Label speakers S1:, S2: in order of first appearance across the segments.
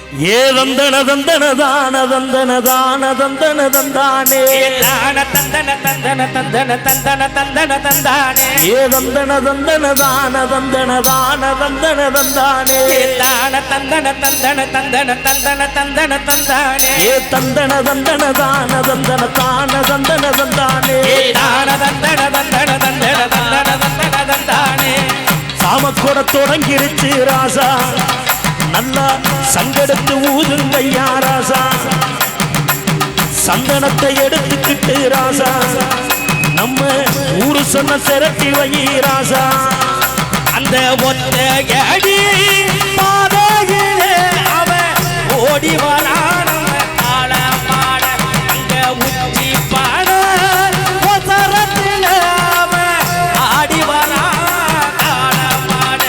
S1: ஏ தந்தன தந்தன தான தந்தன தான தந்தன தந்தானே
S2: தான தந்தன தந்தன தந்தன தந்தன தந்தன தந்தானே
S1: ஏ தந்தன தந்தன தான தந்தன தான தந்தன தந்தானே
S2: தான தந்தன தந்தன தந்தன தந்தன தந்தன தந்தானே
S1: ஏ தந்தன தந்தன தான தந்தன தான தந்தன தந்தானே
S2: தான தந்தன தந்தன தந்தன தந்தன தந்தன தந்தானே
S1: சாமக்கூட தொடங்கிருச்சு ராசா நல்லா சங்கெடுத்து ஊதுங்கய்யா ராசா சந்தனத்தை எடுத்துக்கிட்டு ராசா நம்ம ஊரு சொன்ன திரட்டி வை ராசா
S2: அந்த ஒத்த அடி பாதையிலே அவன் ஓடி வரான் ஆள மாட அந்த உச்சி பாட ஒசரத்தில் அவன் ஆடி வரான் ஆள மாட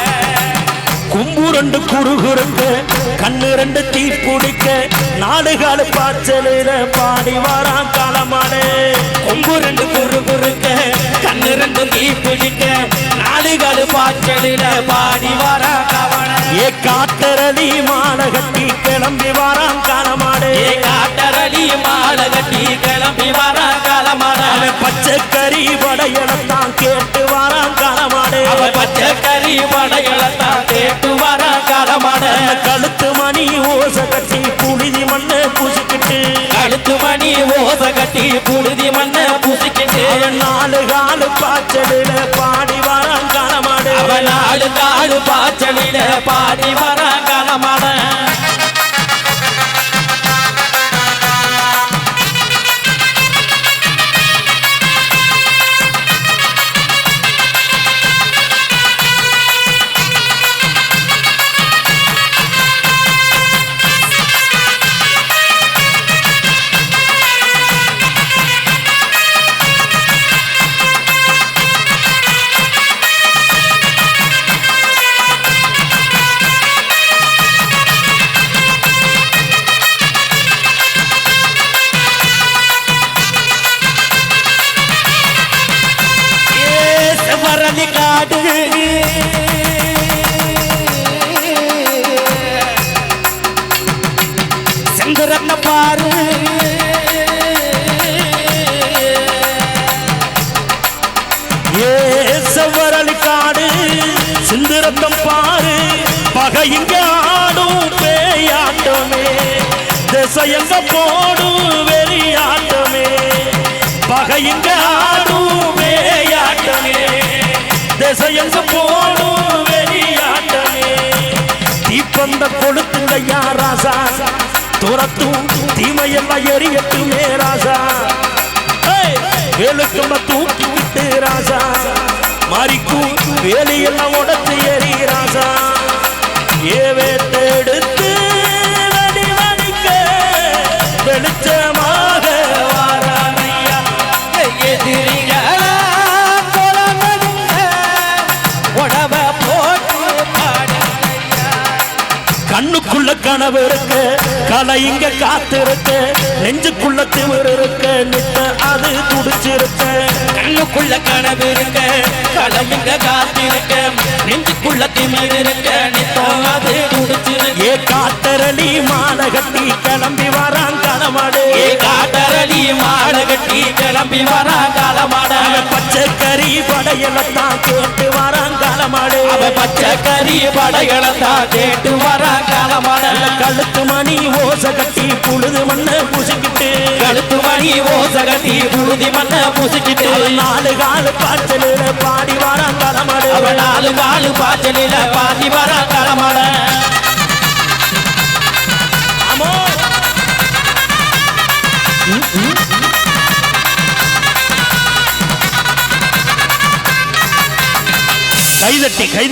S1: கும்புரண்டு குறுகுறுக்க கண்ணு ரெண்டு தீ பிடிக்க நாடுகால பாய்ச்சலில பாடி வாரான் காலமாடே
S2: கொம்பு ரெண்டு குறு குறுக்க கண்ணு ரெண்டு தீ பிடிக்க நாடுகள் பாய்ச்சலில பாடி வாரா கவன
S1: ஏ காட்டரளி மாலை கட்டி கிளம்பி வாரான் காலமாடே
S2: ஏ காட்டரளி மாலை கட்டி கிளம்பி வாரா காலமாட
S1: பச்சைக்கறி வடையெல்லாம் கேட்டு வாரான் காலமாடே
S2: அவன் பச்சைக்கறி வடையெல்லாம் கேட்டு வாரா காலமாட
S1: கழுத்து மணி ஓச கட்டி புழுதி மண்ணை பூசிக்கிட்டு
S2: கழுத்து மணி ஓச கட்டி புழுதி மண்ணை பூசிக்கிட்டு
S1: நாலு காலு பாய்ச்சலில பாடி வாரான் காலமாடே
S2: அவன் நாலு காலு பாய்ச்சலில பாடி வாரா காலமாட காடு செந்தரத்ன பாரு
S1: ஏ செவ்வரளி காடு சிந்திரத்தம் பாரு பகையிங்க ஆடும் பேயாட்டமே திசையங்க போடும் வெறியாட்டமே பகையிங்க ஆடும் பேயாட்டமே திசையங்க போடும் வெறியாட்டமே தீப்பந்த கொடுத்துங்கய்யா ராசா துரத்தும் தீமையெல்லாம் எரியட்டுமே ராசா வேலுக்கம்ப தூக்கி விட்டு ராசா மாறிக்கும் வேலையெல்லாம் உடத்து ஏறி ராசா ஏவேட்டு எடுத்து வடி வடிக்க வெளிச்சமாக வாரானையா
S2: எதிரிகள உடவ போட்டு பாடுறையா
S1: கண்ணுக்குள்ள கனவு இருக்க கலை இங்க காத்திருக்க நெஞ்சுக்குள்ள திமிர் இருக்க நித்த அது துடிச்சிருக்க
S2: கண்ணுக்குள்ள கனவு இருக்க கலையுங்க காத்திருக்க நெஞ்சுக்குள்ள திமிர் இருக்க நித்தம் அது துடிச்சிருக்க
S1: ஏ காட்டரளி மாலை கட்டி கிளம்பி வாரான் காலமாடே
S2: ஏ காட்டரளி மாலை கட்டி கிளம்பி வரா காலமாட
S1: பச்சைக்கறி படையெல்லாம் கேட்டு வாரான் காலமாடே
S2: அவ பச்சைக்கறி படையெல்லாம் கேட்டு வரா காலமாட
S1: கழுத்து மணி ஓச கட்டி புழுது மண்ணை பூசிக்கிட்டு
S2: கழுத்து மணி ஓச கட்டி புழுதி மண்ணை பூசிக்கிட்டு
S1: நாலு காலு பாய்ச்சலில பாடி வாரான் காலமாடே
S2: அவ நாலு காலு பாய்ச்சலில பாடி வரா காலமாட
S1: கைதட்டி